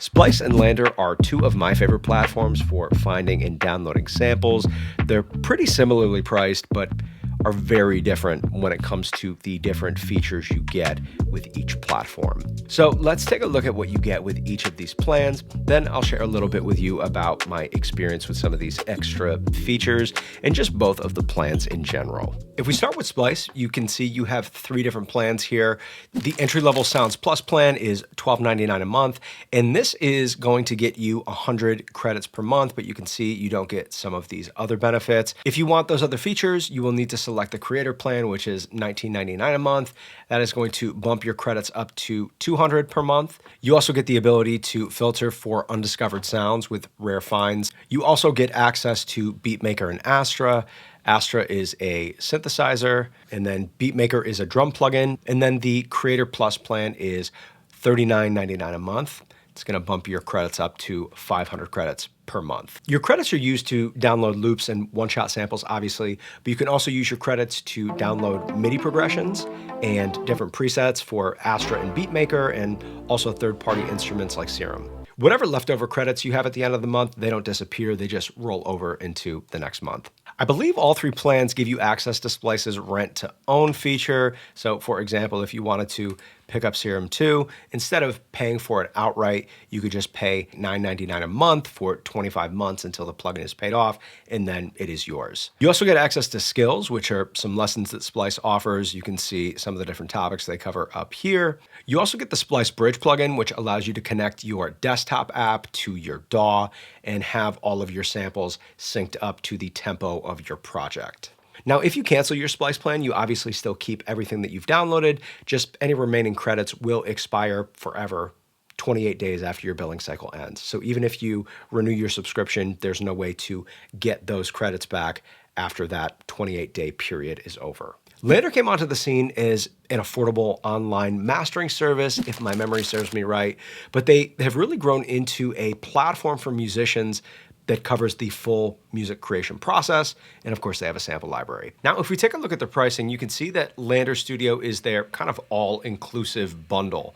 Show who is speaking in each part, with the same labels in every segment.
Speaker 1: Splice and LANDR are two of my favorite platforms for finding and downloading samples. They're pretty similarly priced, but are very different when it comes to the different features you get with each platform. So let's take a look at what you get with each of these plans. Then I'll share a little bit with you about my experience with some of these extra features and just both of the plans in general. If we start with Splice, you can see you have three different plans here. The entry-level Sounds Plus plan is $12.99 a month, and this is going to get you 100 credits per month, but you can see you don't get some of these other benefits. If you want those other features, you will need to select the Creator plan, which is $19.99 a month. That is going to bump your credits up to 200 per month. You also get the ability to filter for undiscovered sounds with rare finds. You also get access to BeatMaker and Astra. Astra is a synthesizer, and then BeatMaker is a drum plugin, and then the Creator Plus plan is $39.99 a month. It's going to bump your credits up to 500 credits per month. Your credits are used to download loops and one-shot samples, obviously, but you can also use your credits to download MIDI progressions and different presets for Astra and BeatMaker, and also third-party instruments like Serum. Whatever leftover credits you have at the end of the month, they don't disappear, they just roll over into the next month. I believe all three plans give you access to Splice's rent to own feature. So for example, if you wanted to pick up Serum 2, instead of paying for it outright, you could just pay $9.99 a month for 25 months until the plugin is paid off, and then it is yours. You also get access to Skills, which are some lessons that Splice offers. You can see some of the different topics they cover up here. You also get the Splice Bridge plugin, which allows you to connect your desktop app to your DAW and have all of your samples synced up to the tempo of your project. Now, if you cancel your Splice plan, you obviously still keep everything that you've downloaded, just any remaining credits will expire forever 28 days after your billing cycle ends. So even if you renew your subscription, there's no way to get those credits back after that 28-day period is over. LANDR came onto the scene as an affordable online mastering service, if my memory serves me right, but they have really grown into a platform for musicians that covers the full music creation process. And of course, they have a sample library. Now, if we take a look at the pricing, you can see that LANDR Studio is their kind of all-inclusive bundle.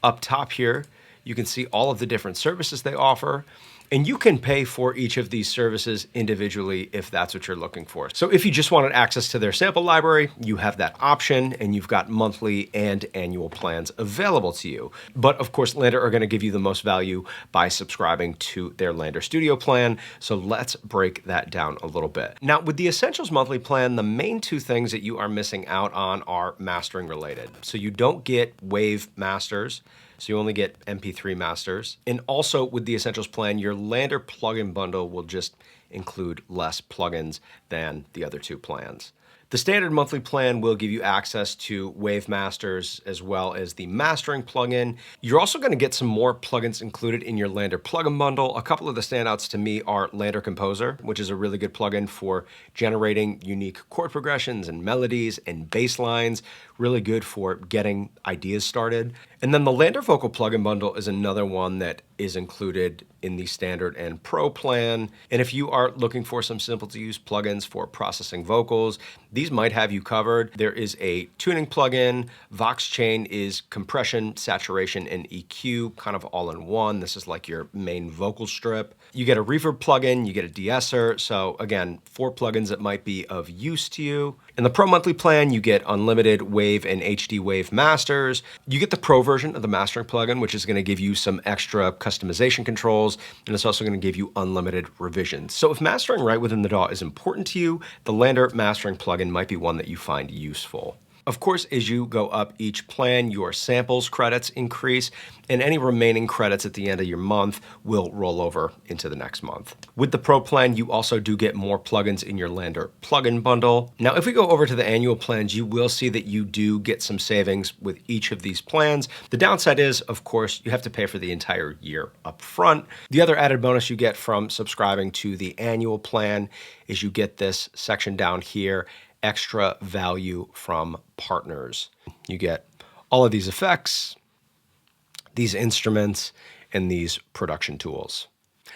Speaker 1: Up top here, you can see all of the different services they offer, and you can pay for each of these services individually if that's what you're looking for. So if you just wanted access to their sample library, you have that option, and you've got monthly and annual plans available to you. But of course, LANDR are gonna give you the most value by subscribing to their LANDR Studio plan. So let's break that down a little bit. Now, with the Essentials monthly plan, the main two things that you are missing out on are mastering related. So you don't get Wave masters, so you only get MP3 masters. And also with the Essentials plan, your LANDR plugin bundle will just include less plugins than the other two plans. The standard monthly plan will give you access to Wave Masters as well as the mastering plugin. You're also going to get some more plugins included in your LANDR plugin bundle. A couple of the standouts to me are LANDR Composer, which is a really good plugin for generating unique chord progressions and melodies and bass lines, really good for getting ideas started. And then the LANDR Vocal plugin bundle is another one that is included in the standard and pro plan. And if you are looking for some simple to use plugins for processing vocals, these might have you covered. There is a tuning plugin. Vox Chain is compression, saturation, and EQ, kind of all in one. This is like your main vocal strip. You get a reverb plugin, you get a de-esser. So again, 4 plugins that might be of use to you. In the Pro monthly plan, you get unlimited Wave and HD Wave masters. You get the Pro version of the mastering plugin, which is going to give you some extra customization controls, and it's also going to give you unlimited revisions. So if mastering right within the DAW is important to you, the LANDR mastering plugin might be one that you find useful. Of course, as you go up each plan, your samples credits increase, and any remaining credits at the end of your month will roll over into the next month. With the Pro plan, you also do get more plugins in your LANDR plugin bundle. Now, if we go over to the annual plans, you will see that you do get some savings with each of these plans. The downside is, of course, you have to pay for the entire year up front. The other added bonus you get from subscribing to the annual plan is you get this section down here, extra value from partners. You get all of these effects, these instruments, and these production tools.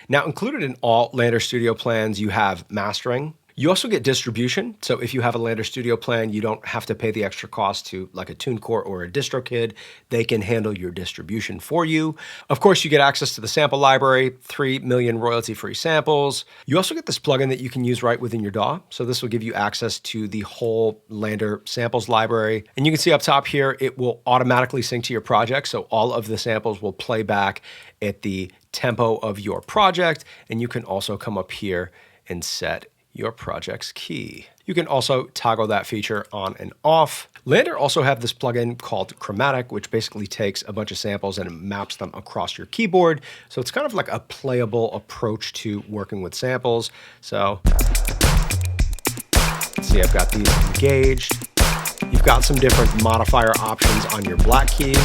Speaker 1: Now, included in all LANDR Studio plans, you have mastering. You also get distribution. So if you have a LANDR Studio plan, you don't have to pay the extra cost to like a TuneCore or a DistroKid. They can handle your distribution for you. Of course, you get access to the sample library, 3 million royalty-free samples. You also get this plugin that you can use right within your DAW. So this will give you access to the whole LANDR Samples library. And you can see up top here, it will automatically sync to your project. So all of the samples will play back at the tempo of your project. And you can also come up here and set your project's key. You can also toggle that feature on and off. LANDR also have this plugin called Chromatic, which basically takes a bunch of samples and maps them across your keyboard. So it's kind of like a playable approach to working with samples. So see, I've got these engaged. You've got some different modifier options on your black keys.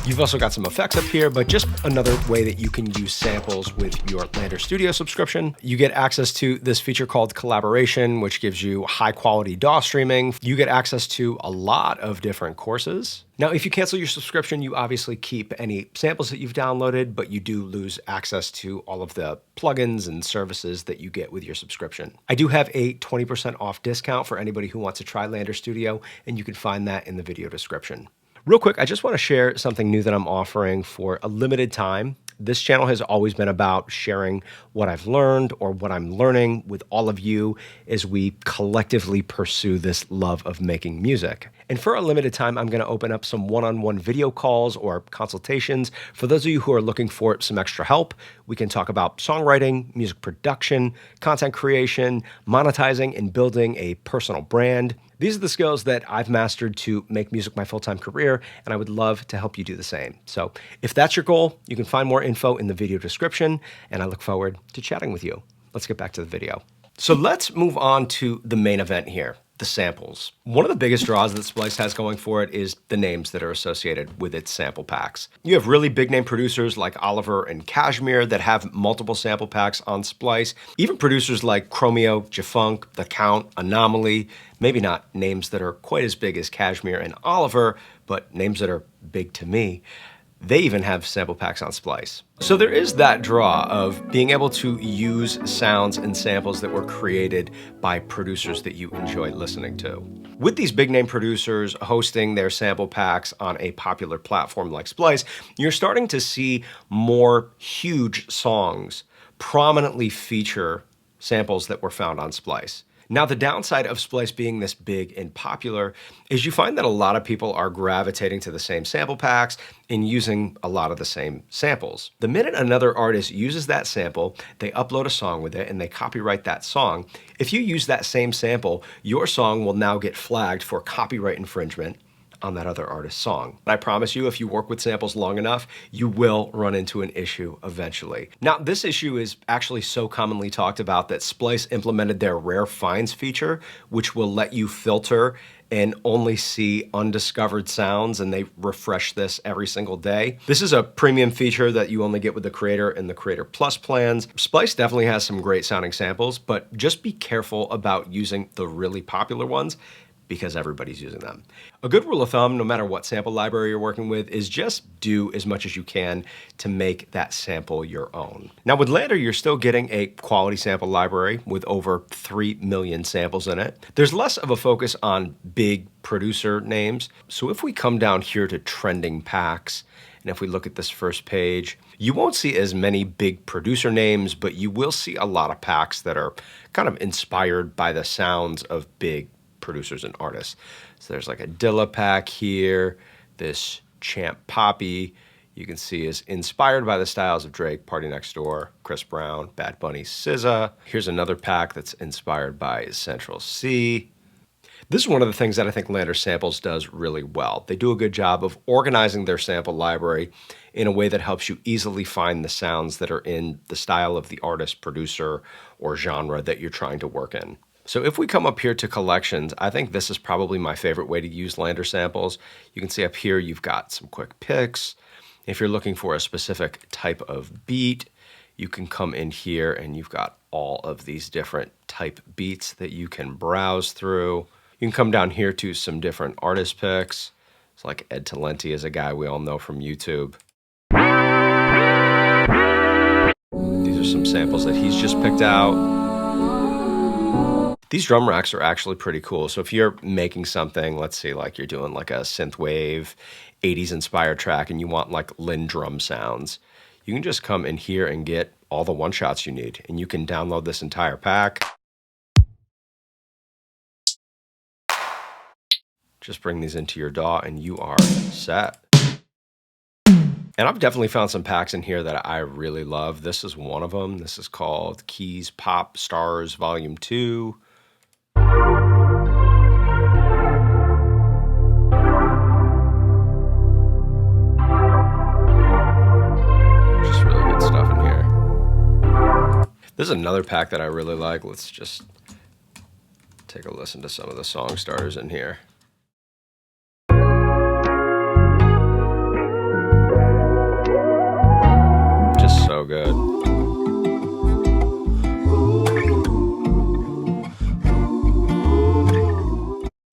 Speaker 1: You've also got some effects up here, but just another way that you can use samples with your LANDR Studio subscription. You get access to this feature called Collaboration, which gives you high quality DAW streaming. You get access to a lot of different courses. Now, if you cancel your subscription, you obviously keep any samples that you've downloaded, but you do lose access to all of the plugins and services that you get with your subscription. I do have a 20% off discount for anybody who wants to try LANDR Studio, and you can find that in the video description. Real quick, I just want to share something new that I'm offering for a limited time. This channel has always been about sharing what I've learned or what I'm learning with all of you as we collectively pursue this love of making music. And for a limited time, I'm going to open up some one-on-one video calls or consultations. For those of you who are looking for some extra help, we can talk about songwriting, music production, content creation, monetizing, and building a personal brand. These are the skills that I've mastered to make music my full-time career, and I would love to help you do the same. So if that's your goal, you can find more info in the video description, and I look forward to chatting with you. Let's get back to the video. So let's move on to the main event here, the samples. One of the biggest draws that Splice has going for it is the names that are associated with its sample packs. You have really big name producers like Oliver and Kashmir that have multiple sample packs on Splice. Even producers like Chromeo, Jafunk, The Count, Anomaly, maybe not names that are quite as big as Kashmir and Oliver, but names that are big to me. They even have sample packs on Splice. So there is that draw of being able to use sounds and samples that were created by producers that you enjoy listening to. With these big name producers hosting their sample packs on a popular platform like Splice, you're starting to see more huge songs prominently feature samples that were found on Splice. Now, the downside of Splice being this big and popular is you find that a lot of people are gravitating to the same sample packs and using a lot of the same samples. The minute another artist uses that sample, they upload a song with it and they copyright that song. If you use that same sample, your song will now get flagged for copyright infringement on that other artist's song. I promise you, if you work with samples long enough, you will run into an issue eventually. Now, this issue is actually so commonly talked about that Splice implemented their Rare Finds feature, which will let you filter and only see undiscovered sounds, and they refresh this every single day. This is a premium feature that you only get with the Creator and the Creator Plus plans. Splice definitely has some great sounding samples, but just be careful about using the really popular ones, because everybody's using them. A good rule of thumb, no matter what sample library you're working with, is just do as much as you can to make that sample your own. Now with LANDR, you're still getting a quality sample library with over 3 million samples in it. There's less of a focus on big producer names. So if we come down here to trending packs, and if we look at this first page, you won't see as many big producer names, but you will see a lot of packs that are kind of inspired by the sounds of big producers and artists. So there's like a Dilla pack here. This Champ Poppy, you can see, is inspired by the styles of Drake, Party Next Door, Chris Brown, Bad Bunny, SZA. Here's another pack that's inspired by Central C. This is one of the things that I think LANDR Samples does really well. They do a good job of organizing their sample library in a way that helps you easily find the sounds that are in the style of the artist, producer, or genre that you're trying to work in. So if we come up here to collections, I think this is probably my favorite way to use LANDR Samples. You can see up here you've got some quick picks. If you're looking for a specific type of beat, you can come in here and you've got all of these different type beats that you can browse through. You can come down here to some different artist picks. It's like Ed Talenti is a guy we all know from YouTube. These are are some samples that he's just picked out. These drum racks are actually pretty cool. So if you're making something, let's say like you're doing like a synthwave 80s inspired track and you want like LANDR sounds, you can just come in here and get all the one-shots you need, and you can download this entire pack. Just bring these into your DAW and you are set. And I've definitely found some packs in here that I really love. This is one of them. This is called Keys Pop Stars Volume 2. Just really good stuff in here. This is another pack that I really like. Let's just take a listen to some of the song starters in here. Just so good.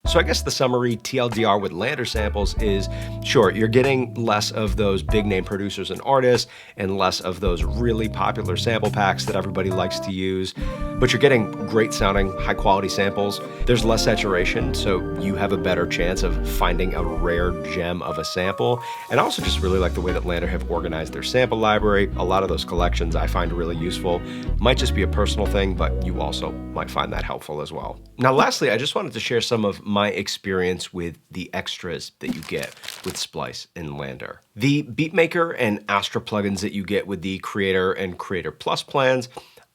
Speaker 1: So I guess the summary TLDR with LANDR Samples is, sure, you're getting less of those big name producers and artists and less of those really popular sample packs that everybody likes to use, but you're getting great sounding, high quality samples. There's less saturation, so you have a better chance of finding a rare gem of a sample. And I also just really like the way that LANDR have organized their sample library. A lot of those collections I find really useful. Might just be a personal thing, but you also might find that helpful as well. Now, lastly, I just wanted to share some of my experience with the extras that you get with Splice and LANDR. The Beatmaker and Astra plugins that you get with the Creator and Creator Plus plans,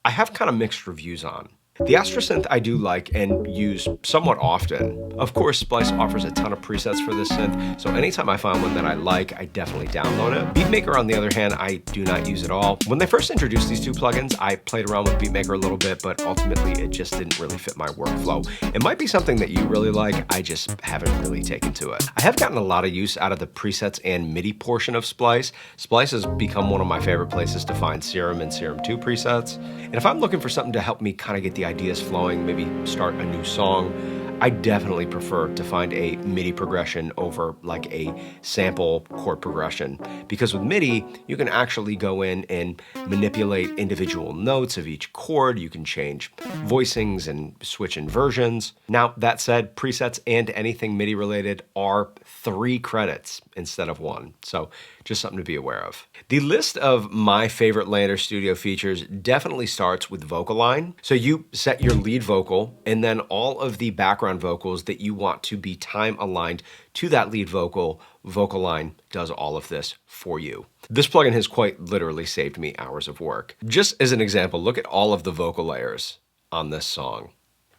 Speaker 1: I have kind of mixed reviews on. The Astra synth I do like and use somewhat often. Of course, Splice offers a ton of presets for this synth, so anytime I find one that I like, I definitely download it. Beatmaker, on the other hand, I do not use at all. When they first introduced these two plugins, I played around with Beatmaker a little bit, but ultimately it just didn't really fit my workflow. It might be something that you really like, I just haven't really taken to it. I have gotten a lot of use out of the presets and MIDI portion of Splice. Splice has become one of my favorite places to find Serum and Serum 2 presets. And if I'm looking for something to help me kind of get the ideas flowing, maybe start a new song, I definitely prefer to find a MIDI progression over like a sample chord progression, because with MIDI, you can actually go in and manipulate individual notes of each chord. You can change voicings and switch inversions. Now, that said, presets and anything MIDI related are 3 credits instead of 1. So just something to be aware of. The list of my favorite LANDR Studio features definitely starts with vocal line. So you set your lead vocal and then all of the background vocals that you want to be time aligned to that lead vocal. Vocal line does all of this for you. This plugin has quite literally saved me hours of work. Just as an example, look at all of the vocal layers on this song.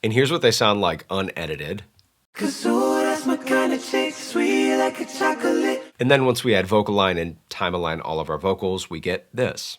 Speaker 1: And here's what they sound like unedited. And then once we add vocal line and time align all of our vocals, we get this.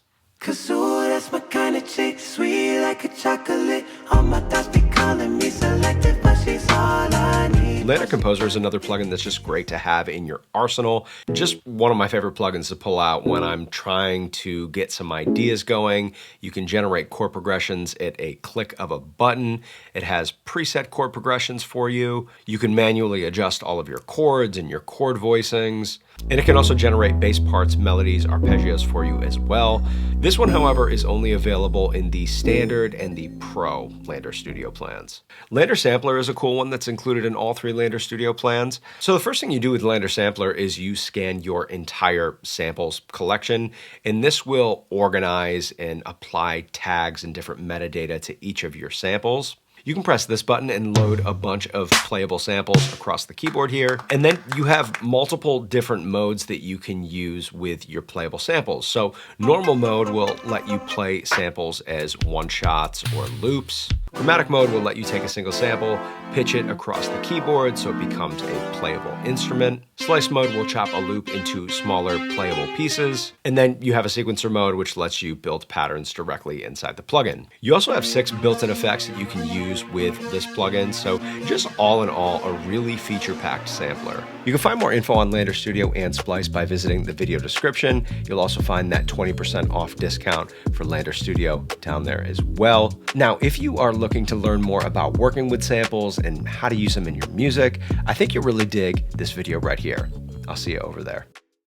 Speaker 1: LANDR Composer is another plugin that's just great to have in your arsenal. Just one of my favorite plugins to pull out when I'm trying to get some ideas going. You can generate chord progressions at a click of a button. It has preset chord progressions for you. You can manually adjust all of your chords and your chord voicings. And it can also generate bass parts, melodies, arpeggios for you as well. This one, however, is only available in the Standard and the Pro LANDR Studio plans. LANDR Sampler is a cool one that's included in all 3 LANDR Studio plans. So the first thing you do with LANDR Sampler is you scan your entire samples collection, and this will organize and apply tags and different metadata to each of your samples. You can press this button and load a bunch of playable samples across the keyboard here. And then you have multiple different modes that you can use with your playable samples. So normal mode will let you play samples as one-shots or loops. Chromatic mode will let you take a single sample, pitch it across the keyboard so it becomes a playable instrument. Slice mode will chop a loop into smaller playable pieces. And then you have a sequencer mode, which lets you build patterns directly inside the plugin. You also have 6 built-in effects that you can use with this plugin. So just all in all, a really feature-packed sampler. You can find more info on LANDR Studio and Splice by visiting the video description. You'll also find that 20% off discount for LANDR Studio down there as well. Now, if you are looking to learn more about working with samples and how to use them in your music, I think you'll really dig this video right here. I'll see you over there.